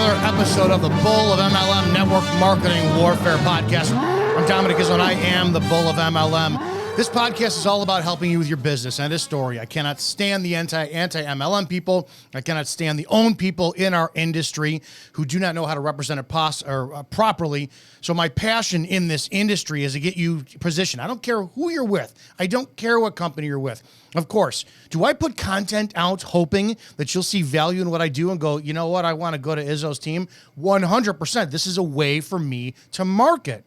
another episode of the Bull of MLM Network Marketing Warfare Podcast. I'm Dominick Izzo, and I am the Bull of MLM. This podcast is all about helping you with your business and this story. I cannot stand the anti-MLM people. I cannot stand the own people in our industry who do not know how to represent it properly. So my passion in this industry is to get you positioned. I don't care who you're with. I don't care what company you're with. Of course, do I put content out hoping that you'll see value in what I do and go, you know what, I want to go to Izzo's team? 100%. This is a way for me to market.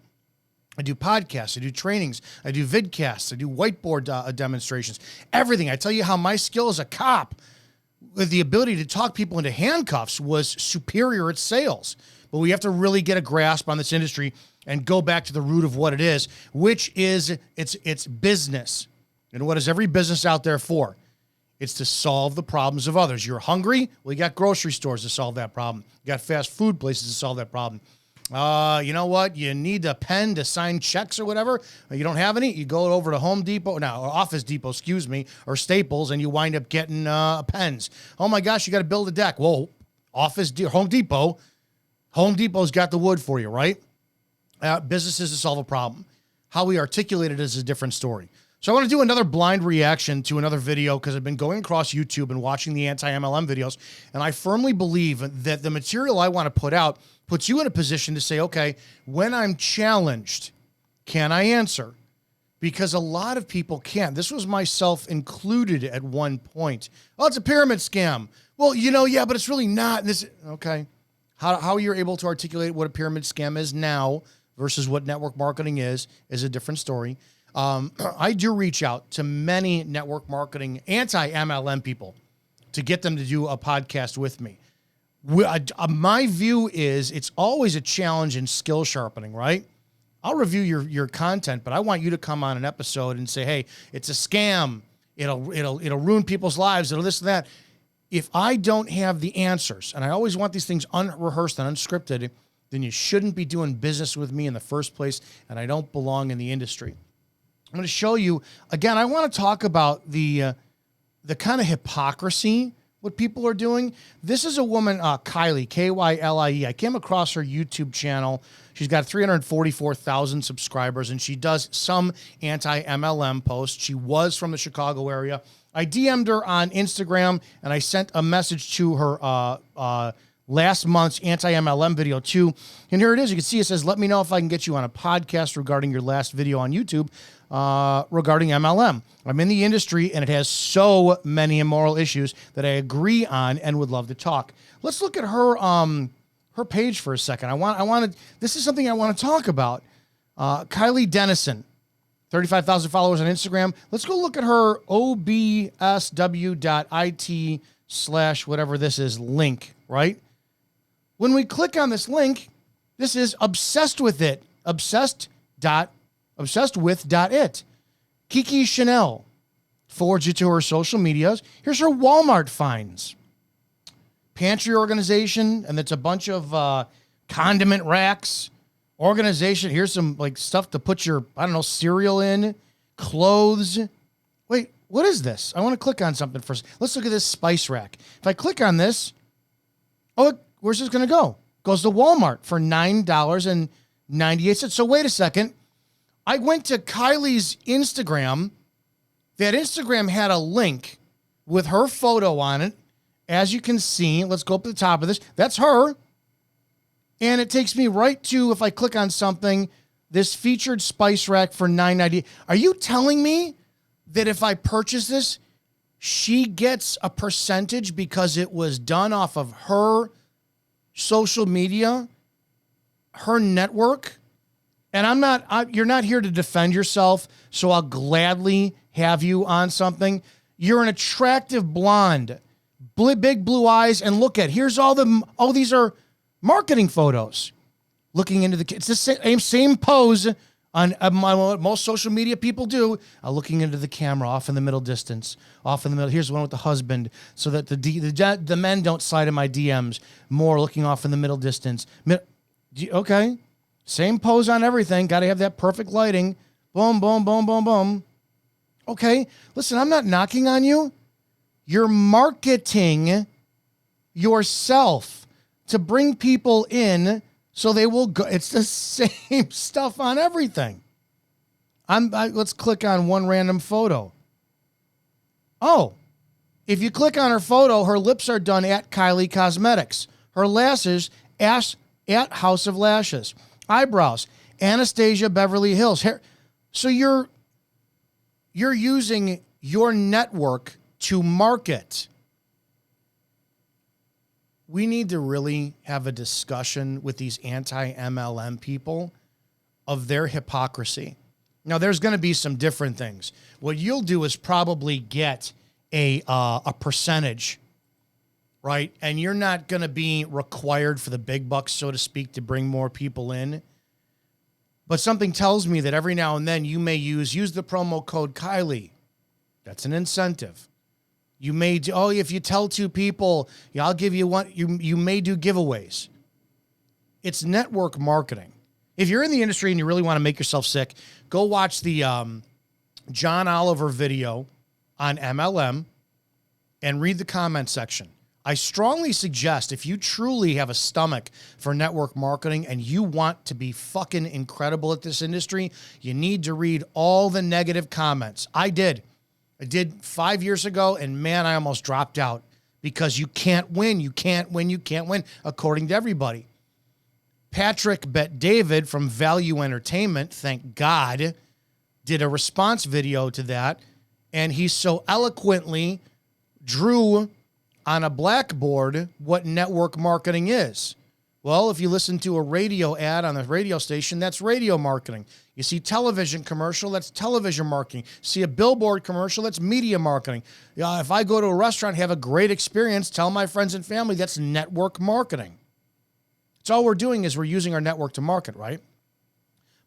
I do podcasts, I do trainings, I do vidcasts, I do whiteboard demonstrations, everything. I tell you how my skill as a cop with the ability to talk people into handcuffs was superior at sales. But we have to really get a grasp on this industry and go back to the root of what it is, which is it's business. And what is every business out there for? It's to solve the problems of others. You're hungry? Well, you got grocery stores to solve that problem. You got fast food places to solve that problem. You know what? You need a pen to sign checks or whatever. You don't have any. You go over to Home Depot, or Office Depot, or Staples, and you wind up getting pens. Oh my gosh, you got to build a deck. Well, Home Depot's got the wood for you, right? Businesses to solve a problem. How we articulate it is a different story. So I want to do another blind reaction to another video because I've been going across YouTube and watching the anti-MLM videos, and I firmly believe that the material I want to put out puts you in a position to say, okay, when I'm challenged, can I answer? Because a lot of people can't. This was myself included at one point. Oh, it's a pyramid scam. Well, yeah, but it's really not. Okay. How you're able to articulate what a pyramid scam is now versus what network marketing is a different story. I do reach out to many network marketing anti-MLM people to get them to do a podcast with me. My view is it's always a challenge in skill sharpening, right? I'll review your content, but I want you to come on an episode and say, hey, it's a scam. It'll ruin people's lives. It'll this and that. If I don't have the answers, and I always want these things unrehearsed and unscripted, then you shouldn't be doing business with me in the first place, and I don't belong in the industry. I'm going to show you, again, I want to talk about the kind of hypocrisy, what people are doing. This is a woman, Kylie, Kylie. I came across her YouTube channel. She's got 344,000 subscribers, and she does some anti-MLM posts. She was from the Chicago area. I DM'd her on Instagram, and I sent a message to her last month's anti-MLM video too. And here it is. You can see it says, let me know if I can get you on a podcast regarding your last video on YouTube regarding MLM. I'm in the industry, and it has so many immoral issues that I agree on and would love to talk. Let's look at her page for a second. This is something I want to talk about. Kylie Dennison, 35,000 followers on Instagram. Let's go look at her obsw.it/whatever this is link, right? When we click on this link, this is obsessed with it. Obsessed with.it. Kiki Chanel forwards you to her social medias. Here's her Walmart finds. Pantry organization, and it's a bunch of condiment racks. Organization. Here's some stuff to put your, cereal in. Clothes. Wait, what is this? I want to click on something first. Let's look at this spice rack. If I click on this, where's this going to go? Goes to Walmart for $9.98. So wait a second. I went to Kylie's Instagram. That Instagram had a link with her photo on it. As you can see, let's go up to the top of this. That's her. And it takes me right to, if I click on something, this featured spice rack for $9.98. Are you telling me that if I purchase this, she gets a percentage because it was done off of her social media, her network? And you're not here to defend yourself, so I'll gladly have you on something. You're an attractive blonde, big blue eyes, and here's these are marketing photos. Looking into it's the same pose on what most social media people do, looking into the camera off in the middle distance, Here's the one with the husband, so that the men don't slide in my DMs. More looking off in the middle distance. Okay. Same pose on everything. Got to have that perfect lighting. Boom, boom, boom, boom, boom. Okay. Listen, I'm not knocking on you. You're marketing yourself. to bring people in so they will go. It's the same stuff on everything. Let's click on one random photo. Oh, if you click on her photo, her lips are done at Kylie Cosmetics. Her lashes at House of Lashes. Eyebrows, Anastasia Beverly Hills. Hair. So you're using your network to market. We need to really have a discussion with these anti-MLM people of their hypocrisy. Now, there's going to be some different things. What you'll do is probably get a percentage, right? And you're not going to be required for the big bucks, so to speak, to bring more people in. But something tells me that every now and then you may use the promo code Kylie. That's an incentive. You may do, if you tell 2 people, I'll give you one. You may do giveaways. It's network marketing. If you're in the industry and you really want to make yourself sick, go watch the John Oliver video on MLM and read the comment section. I strongly suggest if you truly have a stomach for network marketing and you want to be fucking incredible at this industry, you need to read all the negative comments. I did 5 years ago, and man, I almost dropped out because you can't win. You can't win, according to everybody. Patrick Bet David from Value Entertainment, thank God, did a response video to that, and he so eloquently drew on a blackboard what network marketing is. Well, if you listen to a radio ad on the radio station, that's radio marketing. You see television commercial, that's television marketing. See a billboard commercial, that's media marketing. If I go to a restaurant, have a great experience, tell my friends and family, that's network marketing. So all we're doing is we're using our network to market, right?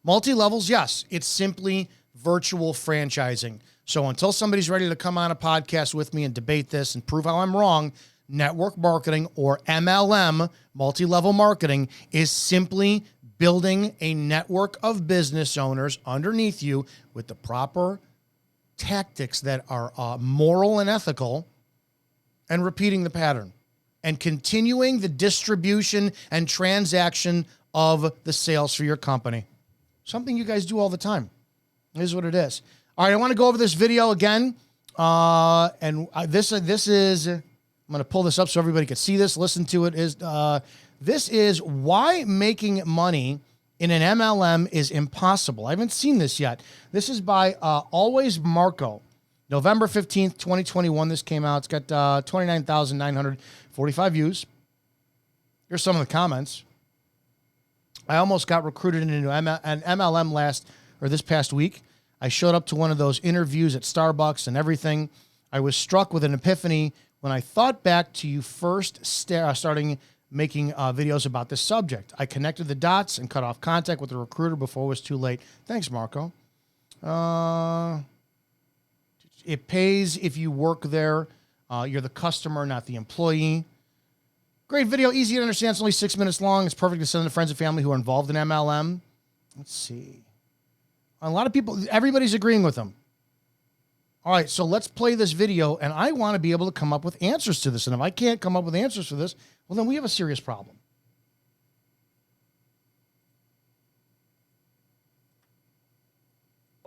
Multi-levels, yes. It's simply virtual franchising. So until somebody's ready to come on a podcast with me and debate this and prove how I'm wrong, network marketing, or MLM, multi-level marketing, is simply building a network of business owners underneath you with the proper tactics that are moral and ethical, and repeating the pattern and continuing the distribution and transaction of the sales for your company. Something you guys do all the time. It is what it is. All right, I want to go over this video again. This is, I'm going to pull this up so everybody can see this, listen to it. This is why making money in an MLM is impossible. I haven't seen this yet. This is by Always Marco. November 15th, 2021, this came out. It's got 29,945 views. Here's some of the comments. I almost got recruited into an MLM this past week. I showed up to one of those interviews at Starbucks and everything. I was struck with an epiphany when I thought back to you first starting making videos about this subject. I connected the dots and cut off contact with the recruiter before it was too late. Thanks, Marco. It pays if you work there. You're the customer, not the employee. Great video, easy to understand. It's only 6 minutes long. It's perfect to send to friends and family who are involved in MLM. Let's see. A lot of people, everybody's agreeing with them. All right, so let's play this video, and I want to be able to come up with answers to this. And if I can't come up with answers to this, well, then we have a serious problem.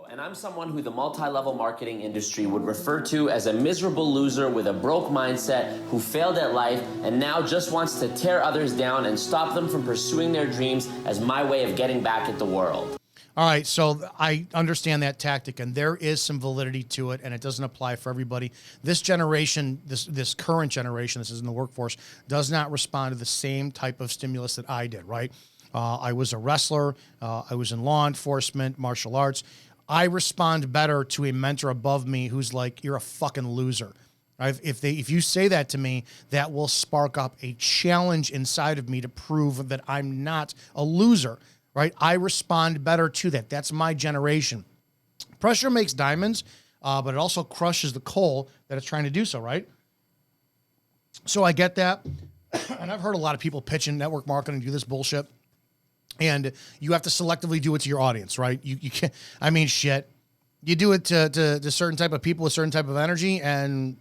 And I'm someone who the multi-level marketing industry would refer to as a miserable loser with a broke mindset who failed at life and now just wants to tear others down and stop them from pursuing their dreams as my way of getting back at the world. All right, so I understand that tactic, and there is some validity to it, and it doesn't apply for everybody. This generation, this current generation, this is in the workforce, does not respond to the same type of stimulus that I did, right? I was a wrestler. I was in law enforcement, martial arts. I respond better to a mentor above me who's like, you're a fucking loser. If you say that to me, that will spark up a challenge inside of me to prove that I'm not a loser, right? I respond better to that. That's my generation. Pressure makes diamonds, but it also crushes the coal that it's trying to do so, right? So I get that. And I've heard a lot of people pitching network marketing, do this bullshit. And you have to selectively do it to your audience, right? You can't, I mean, shit. You do it to certain type of people with certain type of energy and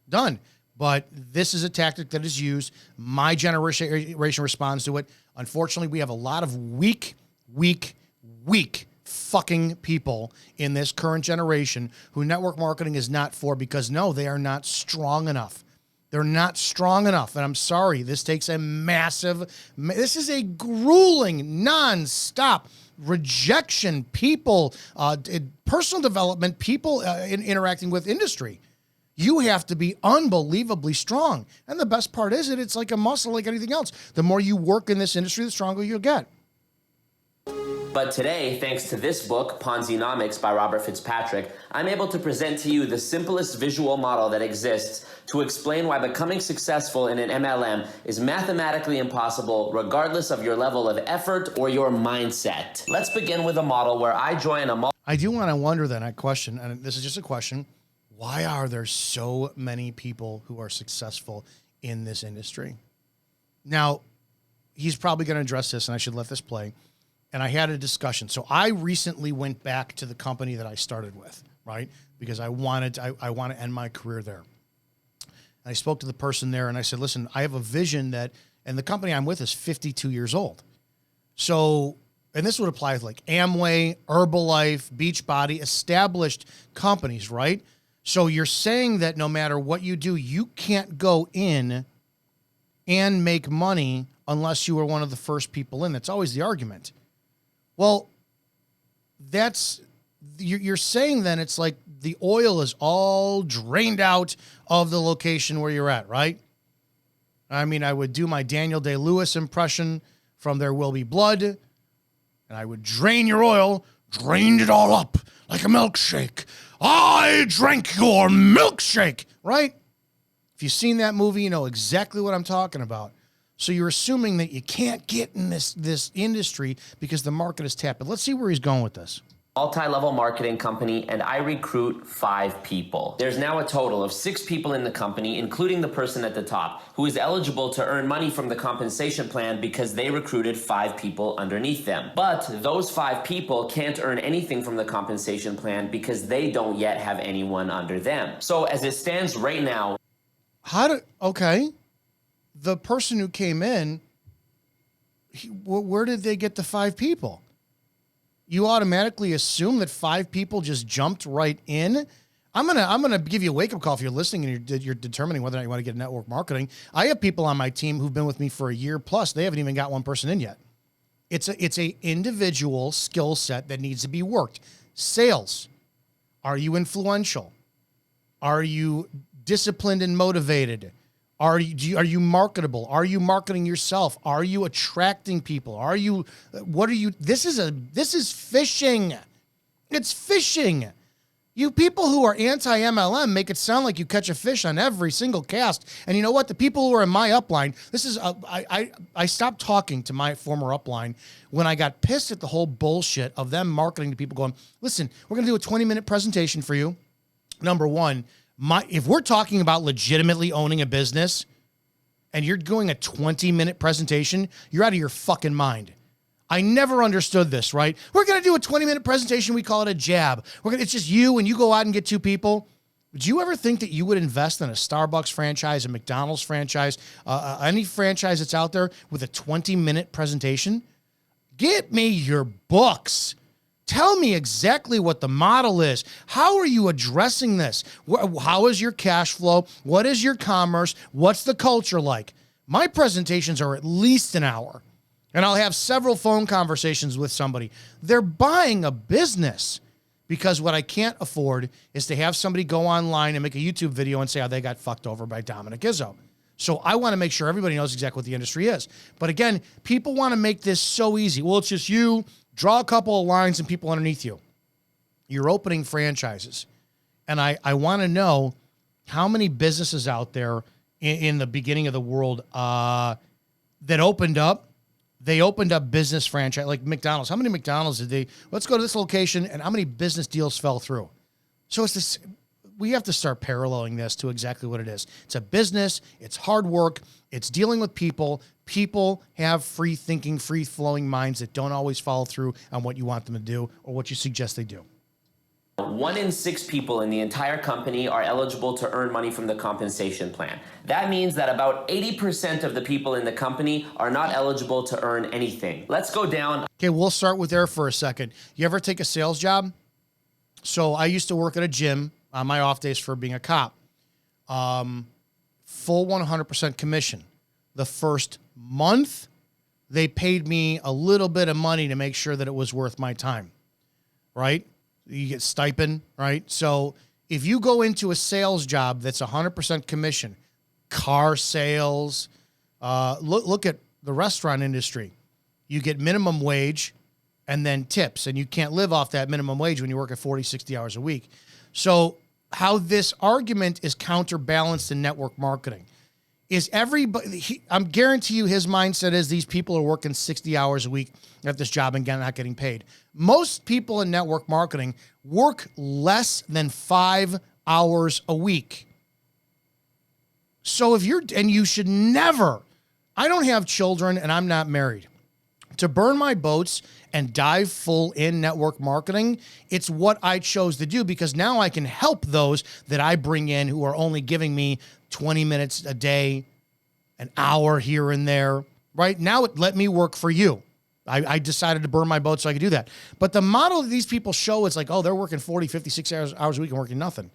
done. But this is a tactic that is used. My generation responds to it. Unfortunately, we have a lot of weak fucking people in this current generation who network marketing is not for, because no, they are not strong enough. They're not strong enough. And I'm sorry, this takes a this is a grueling, nonstop rejection, people, personal development, people interacting with industry. You have to be unbelievably strong. And the best part is it's like a muscle, like anything else. The more you work in this industry, the stronger you'll get. But today, thanks to this book, Ponzi-nomics by Robert Fitzpatrick, I'm able to present to you the simplest visual model that exists to explain why becoming successful in an MLM is mathematically impossible regardless of your level of effort or your mindset. Let's begin with a model where I join a I do want to wonder then, I question, and this is just a question, why are there so many people who are successful in this industry? Now, he's probably going to address this, and I should let this play. And I had a discussion. So I recently went back to the company that I started with, right? Because I want to end my career there. And I spoke to the person there and I said, listen, I have a vision that, and the company I'm with is 52 years old. So, and this would apply with like Amway, Herbalife, Beachbody, established companies, right? So you're saying that no matter what you do, you can't go in and make money unless you were one of the first people in. That's always the argument. Well, you're saying then it's like the oil is all drained out of the location where you're at, right? I mean, I would do my Daniel Day-Lewis impression from There Will Be Blood, and I would drain your oil, drained it all up like a milkshake. I drank your milkshake, right? If you've seen that movie, you know exactly what I'm talking about. So you're assuming that you can't get in this industry because the market is tapped. But let's see where he's going with this. Multi-level marketing company, and I recruit 5 people. There's now a total of 6 people in the company, including the person at the top, who is eligible to earn money from the compensation plan because they recruited 5 people underneath them. But those 5 people can't earn anything from the compensation plan because they don't yet have anyone under them. So as it stands right now... Okay. The person who came in, where did they get the 5 people? You automatically assume that 5 people just jumped right in. I'm gonna give you a wake up call if you're listening and you're determining whether or not you want to get network marketing. I have people on my team who've been with me for a year plus. They haven't even got one person in yet. It's a individual skill set that needs to be worked. Sales. Are you influential? Are you disciplined and motivated? Are you marketable? Are you marketing yourself? Are you attracting people? This is fishing. It's fishing. You people who are anti-MLM make it sound like you catch a fish on every single cast. And you know what? The people who are in my upline, I stopped talking to my former upline when I got pissed at the whole bullshit of them marketing to people going, listen, we're going to do a 20-minute presentation for you. Number one, if we're talking about legitimately owning a business and you're doing a 20-minute presentation, you're out of your fucking mind. I never understood this, right? We're going to do a 20-minute presentation. We call it a jab. It's just you and you go out and get 2 people. Would you ever think that you would invest in a Starbucks franchise, a McDonald's franchise, any franchise that's out there with a 20-minute presentation? Get me your books. Tell me exactly what the model is. How are you addressing this? How is your cash flow? What is your commerce? What's the culture like? My presentations are at least an hour, and I'll have several phone conversations with somebody. They're buying a business because what I can't afford is to have somebody go online and make a YouTube video and say how they got fucked over by Dominick Izzo. So I want to make sure everybody knows exactly what the industry is. But again, people want to make this so easy. Well, it's just you. Draw a couple of lines and people underneath you. You're opening franchises. And I want to know how many businesses out there in the beginning of the world that opened up. They opened up business franchise, like McDonald's. How many McDonald's did they? Let's go to this location, and how many business deals fell through? So it's this. We have to start paralleling this to exactly what it is. It's a business. It's hard work. It's dealing with people. People have free thinking, free flowing minds that don't always follow through on what you want them to do or what you suggest they do. 1 in 6 people in the entire company are eligible to earn money from the compensation plan. That means that about 80% of the people in the company are not eligible to earn anything. Let's go down. Okay, we'll start with there for a second. You ever take a sales job? So I used to work at a gym on my off days for being a cop. Full 100% commission. The first month, they paid me a little bit of money to make sure that it was worth my time, right? You get stipend, right? So if you go into a sales job that's 100% commission, car sales, look at the restaurant industry. You get minimum wage and then tips, and you can't live off that minimum wage when you work at 40, 60 hours a week. So how this argument is counterbalanced in network marketing is everybody, I'm guarantee you his mindset is these people are working 60 hours a week at this job and not getting paid. Most people in network marketing work less than 5 hours a week. So you should never, I don't have children and I'm not married. To burn my boats and dive full in network marketing, it's what I chose to do because now I can help those that I bring in who are only giving me 20 minutes a day, an hour here and there, right? Now let me work for you. I decided to burn my boat so I could do that. But the model that these people show, it's like, oh, they're working 40, 56 hours a week and working nothing.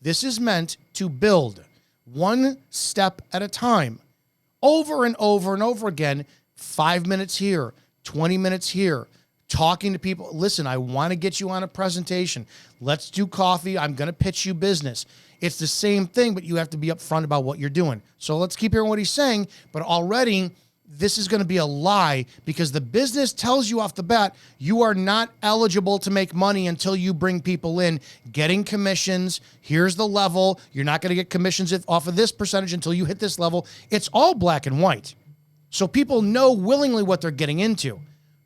This is meant to build one step at a time, over and over and over again, 5 minutes here, 20 minutes here, talking to people. Listen, I want to get you on a presentation. Let's do coffee. I'm going to pitch you business. It's the same thing, but you have to be upfront about what you're doing. So let's keep hearing what he's saying. But already, this is going to be a lie because the business tells you off the bat, you are not eligible to make money until you bring people in, getting commissions. Here's the level. You're not going to get commissions off of this percentage until you hit this level. It's all black and white. So people know willingly what they're getting into.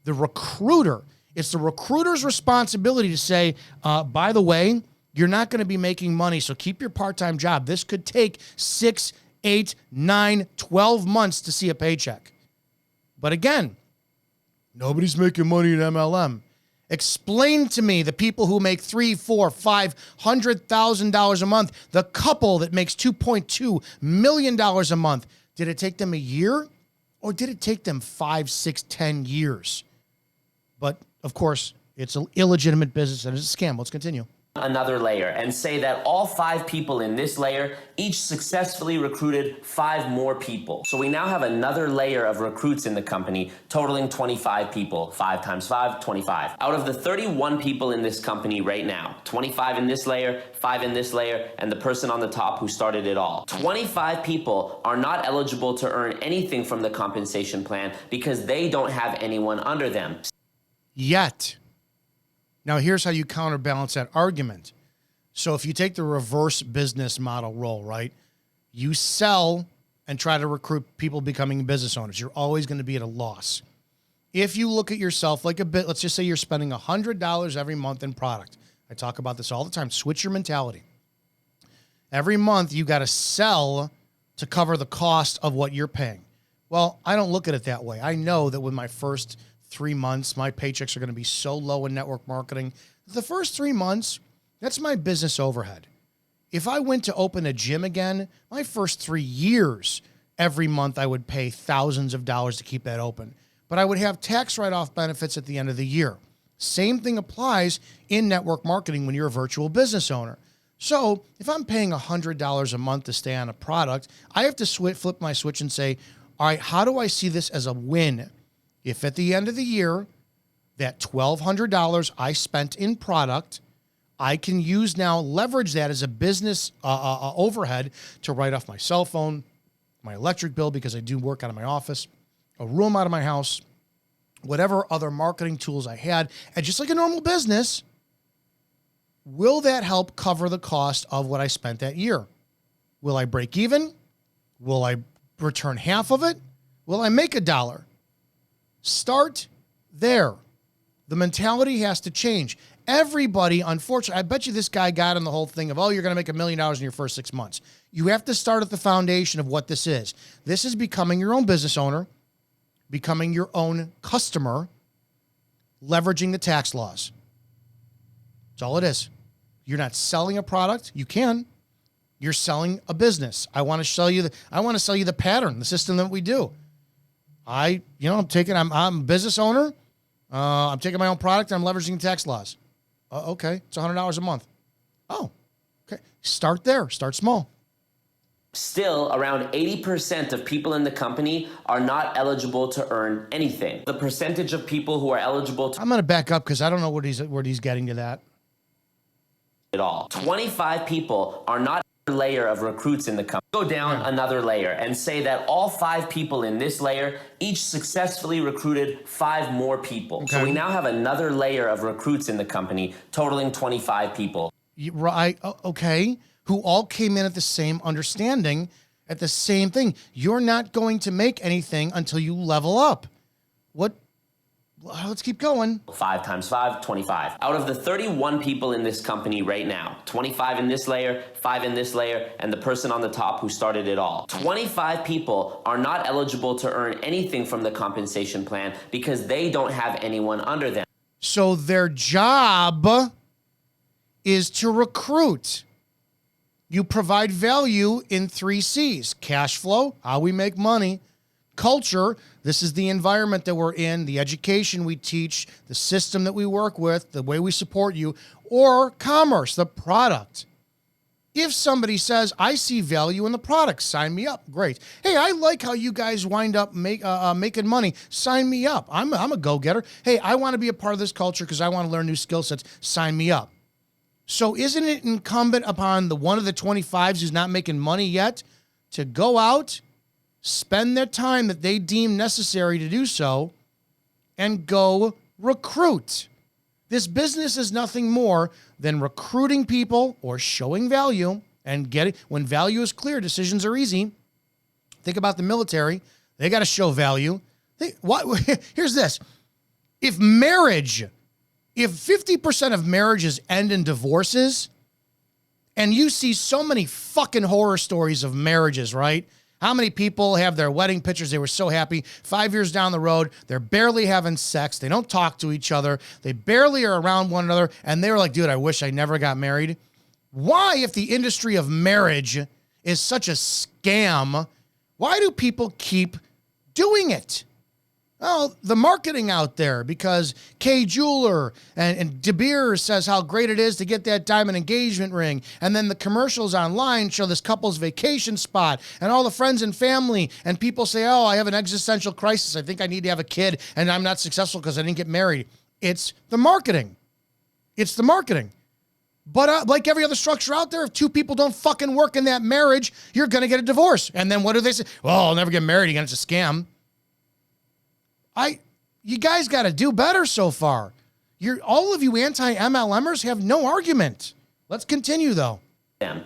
The recruiter, it's the recruiter's responsibility to say, by the way, you're not going to be making money, so keep your part-time job. This could take 6, 8, 9, 12 months to see a paycheck. But again, nobody's making money in MLM. Explain to me the people who make $300,000, $400,000, $500,000 a month, the couple that makes $2.2 million a month. Did it take them a year or did it take them 5, 6, 10 years? But of course, it's an illegitimate business and it's a scam. Let's continue. Another layer and say that all 5 people in this layer each successfully recruited 5 more people. So we now have another layer of recruits in the company totaling 25 people. 5 times 5, 25. Out of the 31 people in this company right now, 25 in this layer, 5 in this layer, and the person on the top who started it all. 25 people are not eligible to earn anything from the compensation plan because they don't have anyone under them. Yet. Now, here's how you counterbalance that argument. So if you take the reverse business model role, right, you sell and try to recruit people becoming business owners. You're always going to be at a loss. If you look at yourself like a bit, let's just say you're spending $100 every month in product. I talk about this all the time. Switch your mentality. Every month, you got to sell to cover the cost of what you're paying. Well, I don't look at it that way. I know that with my first 3 months, my paychecks are going to be so low in network marketing. The first 3 months, that's my business overhead. If I went to open a gym again, my first 3 years, every month I would pay thousands of dollars to keep that open. But I would have tax write-off benefits at the end of the year. Same thing applies in network marketing when you're a virtual business owner. So if I'm paying $100 a month to stay on a product, I have to flip my switch and say, all right, how do I see this as a win? If at the end of the year, that $1,200 I spent in product, I can use now, leverage that as a business overhead to write off my cell phone, my electric bill, because I do work out of my office, a room out of my house, whatever other marketing tools I had, and just like a normal business, will that help cover the cost of what I spent that year? Will I break even? Will I return half of it? Will I make $1? Start there. The mentality has to change. Everybody, unfortunately, I bet you this guy got in the whole thing of, oh, you're going to make $1 million in your first 6 months. You have to start at the foundation of what this is. This is becoming your own business owner, becoming your own customer, leveraging the tax laws. That's all it is. You're not selling a product. You can. You're selling a business. I want to sell you the pattern, the system that we do. I'm a business owner. I'm taking my own product. I'm leveraging tax laws. Okay. It's $100 a month. Oh, okay. Start there. Start small. Still, around 80% of people in the company are not eligible to earn anything. The percentage of people who are eligible to I'm going to back up because I don't know where he's getting to that. At all. 25 people are not a layer of recruits in the company. Go down another layer and say that all 5 people in this layer each successfully recruited 5 more people. Okay. So we now have another layer of recruits in the company, totaling 25 people. Right. Okay. Who all came in at the same understanding, at the same thing. You're not going to make anything until you level up. What? Let's keep going. 5 times 5, 25. Out of the 31 people in this company right now, 25 in this layer, 5 in this layer, and the person on the top who started it all. 25 people are not eligible to earn anything from the compensation plan because they don't have anyone under them. So their job is to recruit. You provide value in 3 C's. Cash flow, how we make money. Culture, this is the environment that we're in, the education we teach, the system that we work with, the way we support you. Or commerce, the product. If somebody says, I see value in the product, sign me up. Great. Hey, I like how you guys wind up making money. Sign me up. I'm a go-getter. Hey, I want to be a part of this culture because I want to learn new skill sets. Sign me up. So isn't it incumbent upon the one of the 25s who's not making money yet to go out, spend their time that they deem necessary to do so, and go recruit? This business is nothing more than recruiting people or showing value and getting, when value is clear, decisions are easy. Think about the military. They got to show value. Here's this. If 50% of marriages end in divorces, and you see so many fucking horror stories of marriages, right? How many people have their wedding pictures? They were so happy. 5 years down the road, they're barely having sex. They don't talk to each other. They barely are around one another. And they were like, dude, I wish I never got married. Why, if the industry of marriage is such a scam, why do people keep doing it? Well, the marketing out there, because Kay Jeweler and De Beers says how great it is to get that diamond engagement ring. And then the commercials online show this couple's vacation spot and all the friends and family. And people say, oh, I have an existential crisis. I think I need to have a kid and I'm not successful because I didn't get married. It's the marketing. It's the marketing. But like every other structure out there, if 2 people don't fucking work in that marriage, you're going to get a divorce. And then what do they say? Well, I'll never get married again. It's a scam. You guys got to do better so far. All of you anti-MLMers have no argument. Let's continue, though.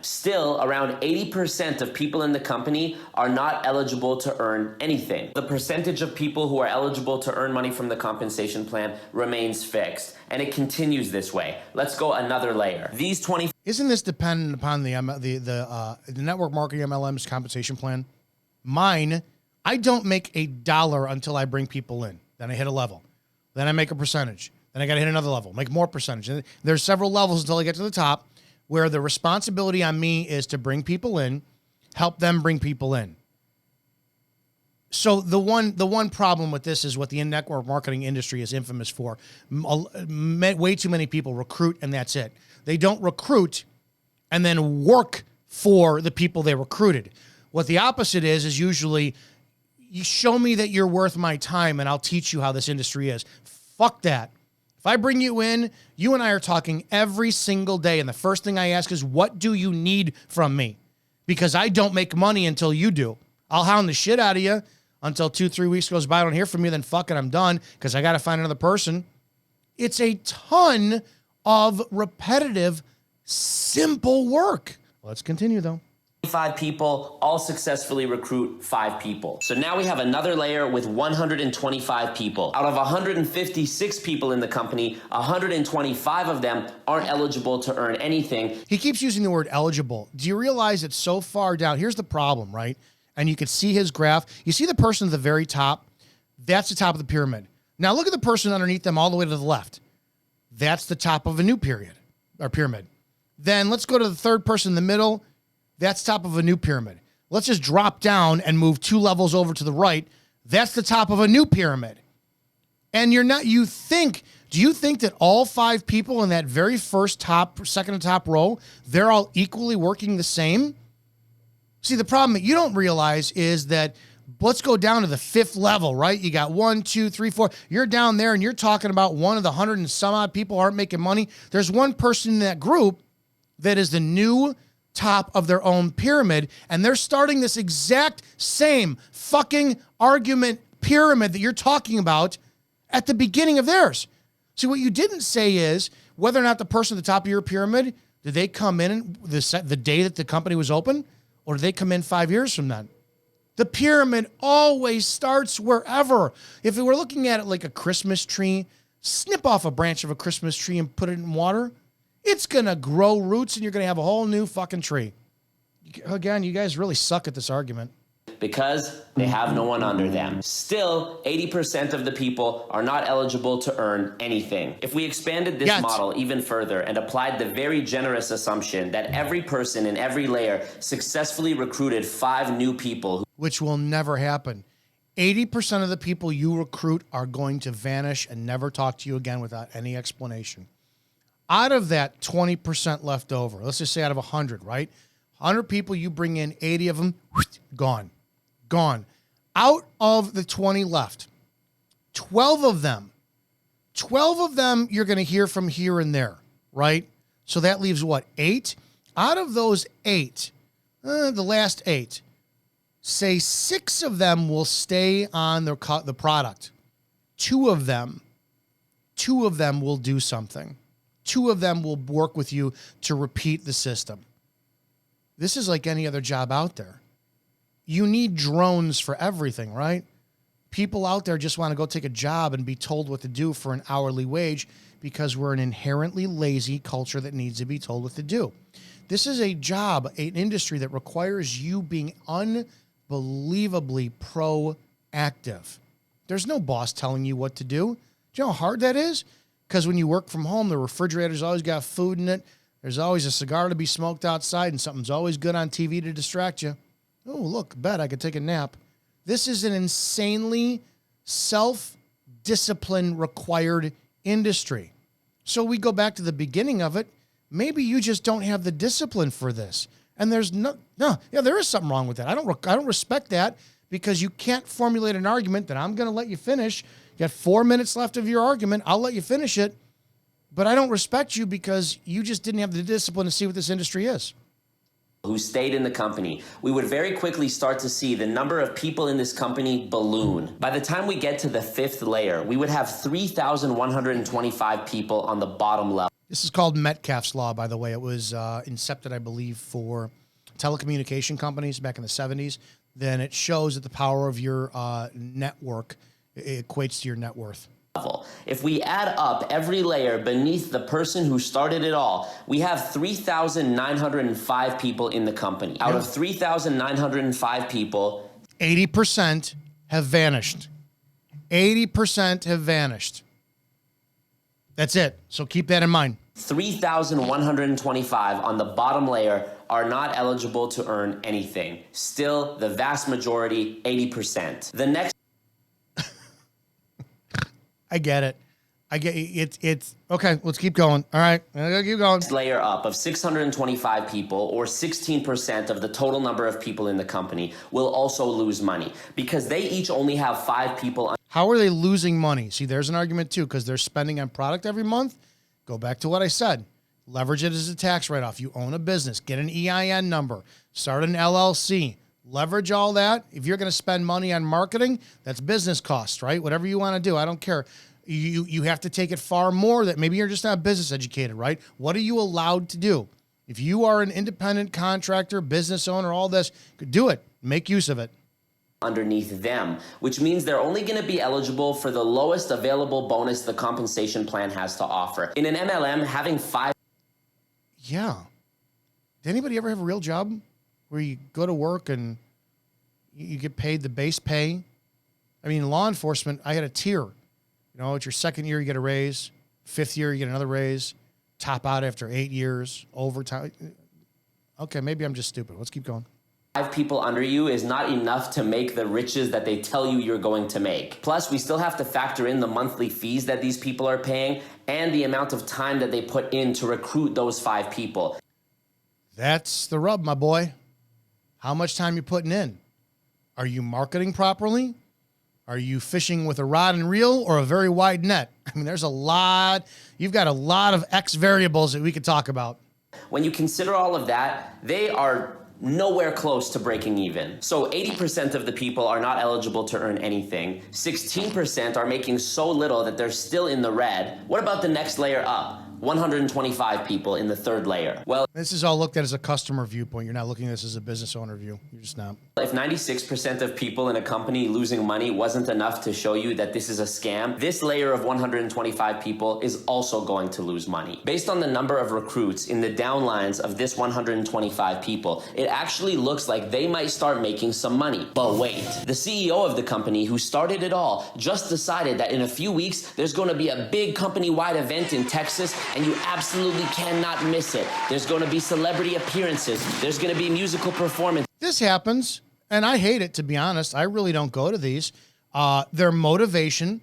Still, around 80% of people in the company are not eligible to earn anything. The percentage of people who are eligible to earn money from the compensation plan remains fixed, and it continues this way. Let's go another layer. These 20. Isn't this dependent upon the network marketing MLM's compensation plan? Mine, I don't make $1 until I bring people in. Then I hit a level. Then I make a percentage. Then I got to hit another level, make more percentage. And there's several levels until I get to the top, where the responsibility on me is to bring people in, help them bring people in. So the one problem with this is what the network marketing industry is infamous for. Way too many people recruit and that's it. They don't recruit and then work for the people they recruited. What the opposite is usually, you show me that you're worth my time and I'll teach you how this industry is. Fuck that. If I bring you in, you and I are talking every single day. And the first thing I ask is, what do you need from me? Because I don't make money until you do. I'll hound the shit out of you until 2-3 weeks goes by. I don't hear from you. Then fuck it, I'm done because I got to find another person. It's a ton of repetitive, simple work. Let's continue, though. 5 people all successfully recruit 5 people. So now we have another layer with 125 people. Out of 156 people in the company, 125 of them aren't eligible to earn anything. He keeps using the word eligible. Do you realize it's so far down? Here's the problem, right? And you can see his graph. You see the person at the very top? That's the top of the pyramid. Now look at the person underneath them all the way to the left. That's the top of a new pyramid. Then let's go to the third person in the middle. That's top of a new pyramid. Let's just drop down and move 2 levels over to the right. That's the top of a new pyramid. And do you think that all 5 people in that very first second to top row, they're all equally working the same? See, the problem that you don't realize is that let's go down to the 5th level, right? You got 1, 2, 3, 4. You're down there and you're talking about one of the 100 and some odd people aren't making money. There's one person in that group that is the new top of their own pyramid, and they're starting this exact same fucking argument pyramid that you're talking about at the beginning of theirs. See, what you didn't say is whether or not the person at the top of your pyramid, did they come in the day that the company was open, or did they come in 5 years from then? The pyramid always starts wherever. If we were looking at it like a Christmas tree, snip off a branch of a Christmas tree and put it in water, it's going to grow roots and you're going to have a whole new fucking tree. Again, you guys really suck at this argument. Because they have no one under them. Still, 80% of the people are not eligible to earn anything. If we expanded this model even further and applied the very generous assumption that every person in every layer successfully recruited 5 new people, which will never happen. 80% of the people you recruit are going to vanish and never talk to you again without any explanation. Out of that 20% left over, let's just say out of 100, right? 100 people, you bring in 80 of them, gone. Out of the 20 left, 12 of them you're going to hear from here and there, right? So that leaves what, 8? Out of those 8, the last 8, say 6 of them will stay on the product. 2 of them will do something. 2 of them will work with you to repeat the system. This is like any other job out there. You need drones for everything, right? People out there just want to go take a job and be told what to do for an hourly wage because we're an inherently lazy culture that needs to be told what to do. This is a job, an industry that requires you being unbelievably proactive. There's no boss telling you what to do. Do you know how hard that is? Because when you work from home, the refrigerator's always got food in it. There's always a cigar to be smoked outside, and something's always good on TV to distract you. Oh, look, bet I could take a nap. This is an insanely self-discipline required industry. So we go back to the beginning of it. Maybe you just don't have the discipline for this. And there is something wrong with that. I don't respect that because you can't formulate an argument that I'm going to let you finish. You got 4 minutes left of your argument. I'll let you finish it. But I don't respect you because you just didn't have the discipline to see what this industry is. Who stayed in the company, we would very quickly start to see the number of people in this company balloon. By the time we get to the 5th layer, we would have 3,125 people on the bottom level. This is called Metcalfe's Law, by the way. It was incepted, I believe, for telecommunication companies back in the 70s. Then it shows that the power of your network equates to your net worth. If we add up every layer beneath the person who started it all, we have 3,905 people in the company. Out of 3,905 people, 80% have vanished. 80% have vanished. That's it. So keep that in mind. 3,125 on the bottom layer are not eligible to earn anything. Still, the vast majority, 80%. The next I get it. It's okay. Let's keep going. All right. I gotta keep going. Layer up of 625 people, or 16% of the total number of people in the company, will also lose money because they each only have 5 people. How are they losing money? See, there's an argument too, because they're spending on product every month. Go back to what I said. Leverage it as a tax write-off. You own a business. Get an EIN number. Start an LLC. Leverage all that. If you're going to spend money on marketing, that's business costs, right? Whatever you want to do, I don't care. You have to take it far more. That maybe you're just not business educated, right? What are you allowed to do? If you are an independent contractor, business owner, all this, do it. Make use of it. Underneath them, which means they're only going to be eligible for the lowest available bonus the compensation plan has to offer. In an MLM, having 5. Yeah. Did anybody ever have a real job where you go to work and you get paid the base pay? I mean, law enforcement, I had a tier. You know, it's your second year, you get a raise. 5th year, you get another raise. top out after 8 years, overtime. Okay, maybe I'm just stupid. Let's keep going. 5 people under you is not enough to make the riches that they tell you you're going to make. Plus, we still have to factor in the monthly fees that these people are paying and the amount of time that they put in to recruit those 5 people. That's the rub, my boy. How much time you putting in? Are you marketing properly? Are you fishing with a rod and reel or a very wide net? I mean, there's a lot. You've got a lot of X variables that we could talk about. When you consider all of that, they are nowhere close to breaking even. So 80% of the people are not eligible to earn anything. 16% are making so little that they're still in the red. What about the next layer up? 125 people in the third layer. Well, this is all looked at as a customer viewpoint. You're not looking at this as a business owner view. You're just not. if 96% of people in a company losing money wasn't enough to show you that this is a scam, this layer of 125 people is also going to lose money. Based on the number of recruits in the downlines of this 125 people, it actually looks like they might start making some money. But wait, the CEO of the company who started it all just decided that in a few weeks, there's going to be a big company-wide event in Texas, and you absolutely cannot miss it. There's going to be celebrity appearances. There's going to be musical performance. This happens, and I hate it, to be honest. I really don't go to these. They're motivation,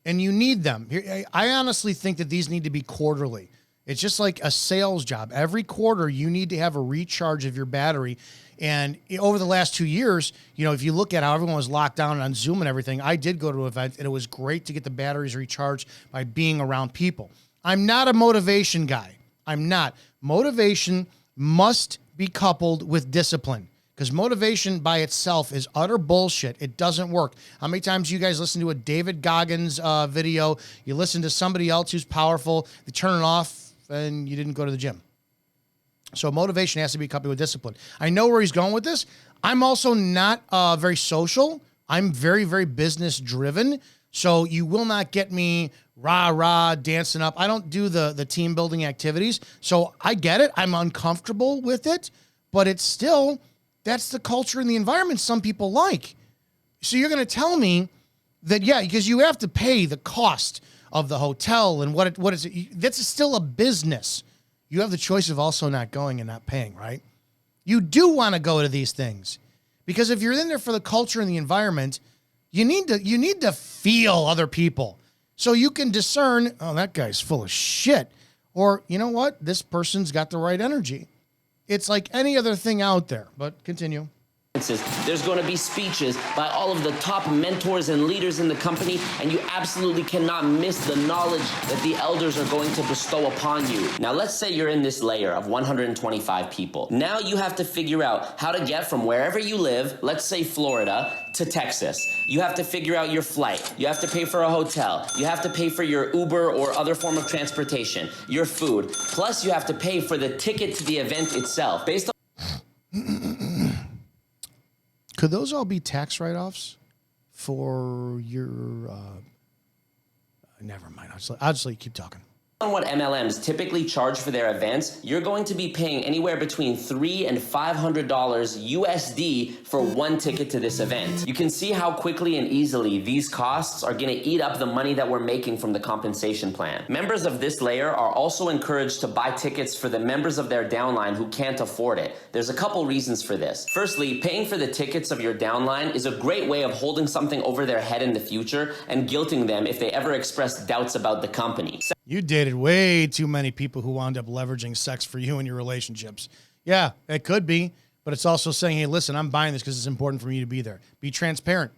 and you need them. I honestly think that these need to be quarterly. It's just like a sales job. Every quarter, you need to have a recharge of your battery. And over the last 2 years, you know, if you look at how everyone was locked down on Zoom and everything, I did go to an event, and it was great to get the batteries recharged by being around people. I'm not a motivation guy. I'm not. Motivation must be coupled with discipline, because motivation by itself is utter bullshit. It doesn't work. How many times you guys listen to a David Goggins video, you listen to somebody else who's powerful, they turn it off, and you didn't go to the gym? So motivation has to be coupled with discipline. I know where he's going with this. I'm also not very social. I'm very, very business driven. So you will not get me rah, dancing up. I don't do the team building activities. So I get it. I'm uncomfortable with it, but it's still, that's the culture and the environment some people like. So you're going to tell me that, yeah, because you have to pay the cost of the hotel and what is it? That's still a business. You have the choice of also not going and not paying, right? You do want to go to these things, because if you're in there for the culture and the environment, you need to feel other people so you can discern, oh, that guy's full of shit. Or, you know what? This person's got the right energy. It's like any other thing out there, but continue. There's going to be speeches by all of the top mentors and leaders in the company, and you absolutely cannot miss the knowledge that the elders are going to bestow upon you. Now, let's say you're in this layer of 125 people. Now you have to figure out how to get from wherever you live, let's say Florida, to Texas. You have to figure out your flight. You have to pay for a hotel. You have to pay for your Uber or other form of transportation, your food. Plus, you have to pay for the ticket to the event itself. Based on Could those all be tax write-offs for your, never mind. I'll just let you keep talking. on what MLMs typically charge for their events, you're going to be paying anywhere between $300 and $500 USD for one ticket to this event. You can see how quickly and easily these costs are going to eat up the money that we're making from the compensation plan. Members of this layer are also encouraged to buy tickets for the members of their downline who can't afford it. There's a couple reasons for this. Firstly, paying for the tickets of your downline is a great way of holding something over their head in the future and guilting them if they ever express doubts about the company. You dated way too many people who wound up leveraging sex for you in your relationships. Yeah, it could be, but it's also saying, hey, listen, I'm buying this because it's important for me to be there. Be transparent.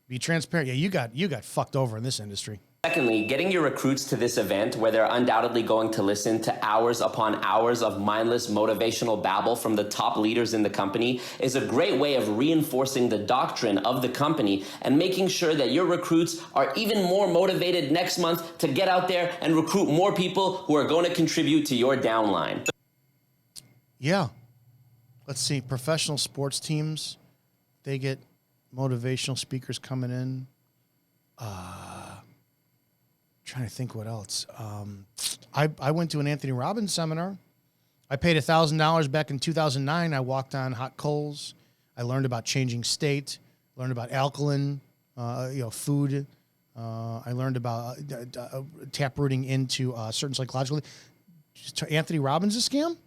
Be transparent. Yeah, you got fucked over in this industry. Secondly, getting your recruits to this event where they're undoubtedly going to listen to hours upon hours of mindless motivational babble from the top leaders in the company is a great way of reinforcing the doctrine of the company and making sure that your recruits are even more motivated next month to get out there and recruit more people who are going to contribute to your downline. Yeah. Let's see. Professional sports teams, they get motivational speakers coming in. Trying to think what else. I went to an Anthony Robbins seminar. I paid $1,000 back in 2009. I walked on hot coals. I learned about changing state, learned about alkaline, food. I learned about tap rooting into certain psychological. Anthony Robbins a scam?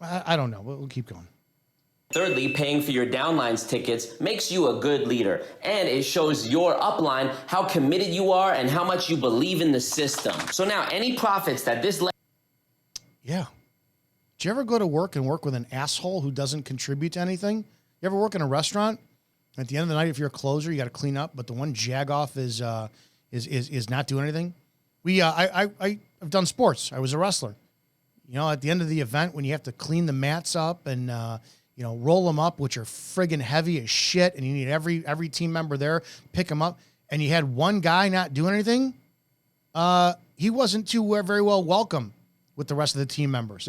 I don't know. We'll keep going. Thirdly, paying for your downline's tickets makes you a good leader, and it shows your upline how committed you are and how much you believe in the system. So now, any profits that this... Yeah. Did you ever go to work and work with an asshole who doesn't contribute to anything? You ever work in a restaurant? At the end of the night, if you're a closer, you got to clean up, but the one jagoff is not doing anything. I've done sports. I was a wrestler. You know, at the end of the event, when you have to clean the mats up and roll them up, which are friggin' heavy as shit, and you need every team member there, pick them up, and you had one guy not doing anything, he wasn't too very well welcome with the rest of the team members.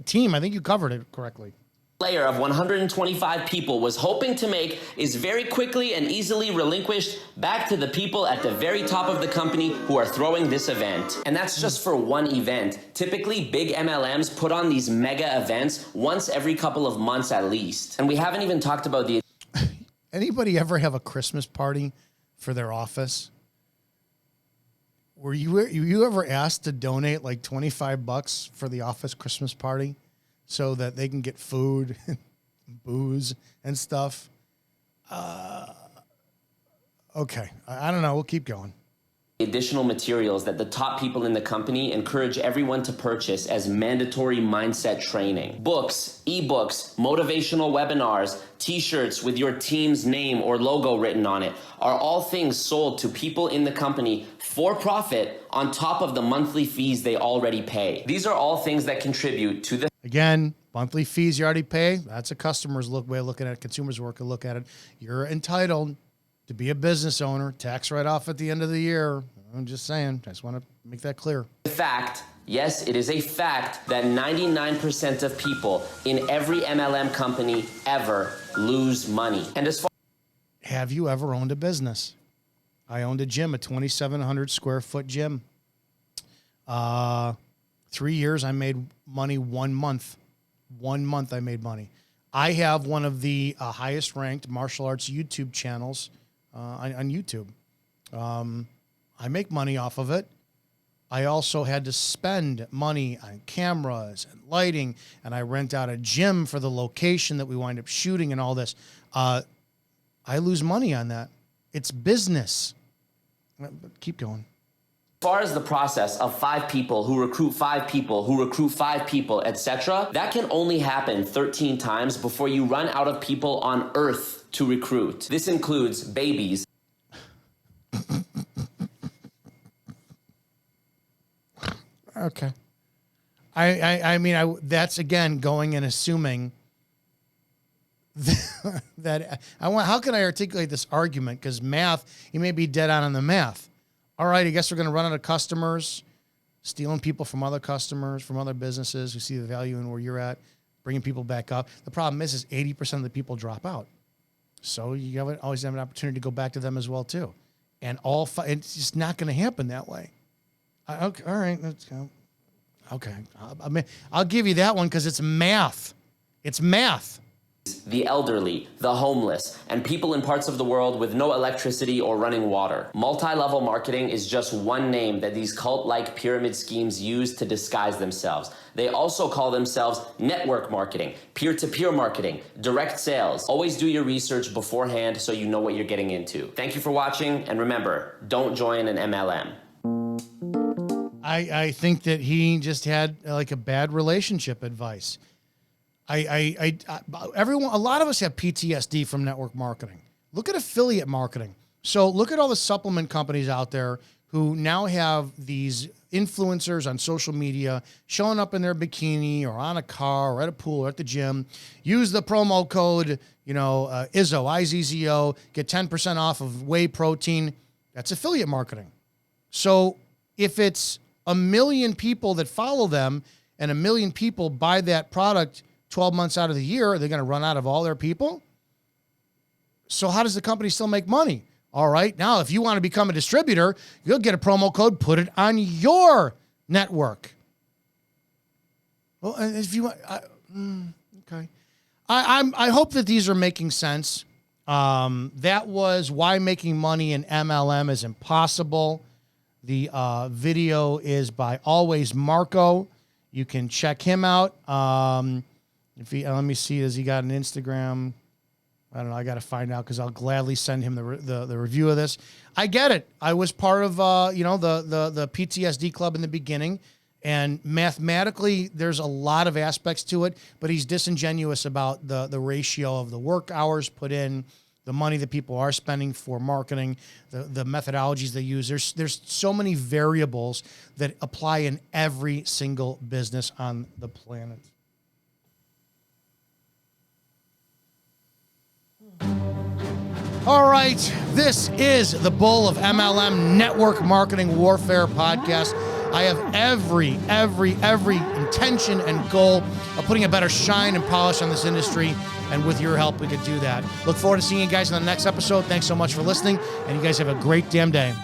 Team. I think you covered it correctly. Layer of 125 people was hoping to make is very quickly and easily relinquished back to the people at the very top of the company who are throwing this event. And that's just for one event. Typically, big MLMs put on these mega events once every couple of months at least. And we haven't even talked about the... Anybody ever have a Christmas party for their office? Were you ever asked to donate like $25 for the office Christmas party so that they can get food and booze and stuff? Okay. I don't know. We'll keep going. Additional materials that the top people in the company encourage everyone to purchase as mandatory mindset training. Books, ebooks, motivational webinars, t-shirts with your team's name or logo written on it are all things sold to people in the company for profit on top of the monthly fees they already pay. These are all things that contribute to the... Again, monthly fees you already pay. That's a customer's way of looking at it. Consumers work to look at it. You're entitled to be a business owner, tax write-off at the end of the year. I'm just saying. I just want to make that clear. Fact, yes, it is a fact that 99% of people in every MLM company ever lose money. And as far... Have you ever owned a business? I owned a gym, a 2,700 square foot gym. 3 years, I made money 1 month. 1 month I made money. I have one of the highest ranked martial arts YouTube channels on YouTube. I make money off of it. I also had to spend money on cameras and lighting, and I rent out a gym for the location that we wind up shooting and all this. I lose money on that. It's business. Keep going. As far as the process of 5 people who recruit 5 people who recruit 5 people, etc., that can only happen 13 times before you run out of people on Earth to recruit. This includes babies. Okay. I mean, that's again going and assuming that how can I articulate this argument? Because math, you may be dead on the math. All right, I guess we're going to run out of customers, stealing people from other customers, from other businesses who see the value in where you're at, bringing people back up. The problem is 80% of the people drop out. So you always have an opportunity to go back to them as well, too. And it's just not going to happen that way. Okay, all right, let's go. Okay, I'll give you that one because it's math. It's math. The elderly, the homeless, and people in parts of the world with no electricity or running water. Multi-level marketing is just one name that these cult-like pyramid schemes use to disguise themselves. They also call themselves network marketing, peer-to-peer marketing, direct sales. Always do your research beforehand so you know what you're getting into. Thank you for watching, and remember, don't join an MLM. I think that he just had like a bad relationship advice. Everyone, a lot of us have PTSD from network marketing. Look at affiliate marketing. So look at all the supplement companies out there who now have these influencers on social media showing up in their bikini or on a car or at a pool or at the gym. Use the promo code, Izzo, IZZO, get 10% off of whey protein. That's affiliate marketing. So if it's 1 million people that follow them and 1 million people buy that product 12 months out of the year, are they going to run out of all their people? So how does the company still make money? All right, now if you want to become a distributor, you'll get a promo code, put it on your network. Well, if you want, okay. I hope that these are making sense. That was why making money in MLM is impossible. The video is by Always Marco. You can check him out. If he, let me see, has he got an Instagram? I don't know. I got to find out because I'll gladly send him the review of this. I get it. I was part of the PTSD club in the beginning, and mathematically there's a lot of aspects to it. But he's disingenuous about the ratio of the work hours put in, the money that people are spending for marketing, the methodologies they use. There's so many variables that apply in every single business on the planet. All right, this is the Bull of MLM Network Marketing Warfare Podcast. I have every intention and goal of putting a better shine and polish on this industry, and with your help, we could do that. Look forward to seeing you guys in the next episode. Thanks so much for listening, and you guys have a great damn day.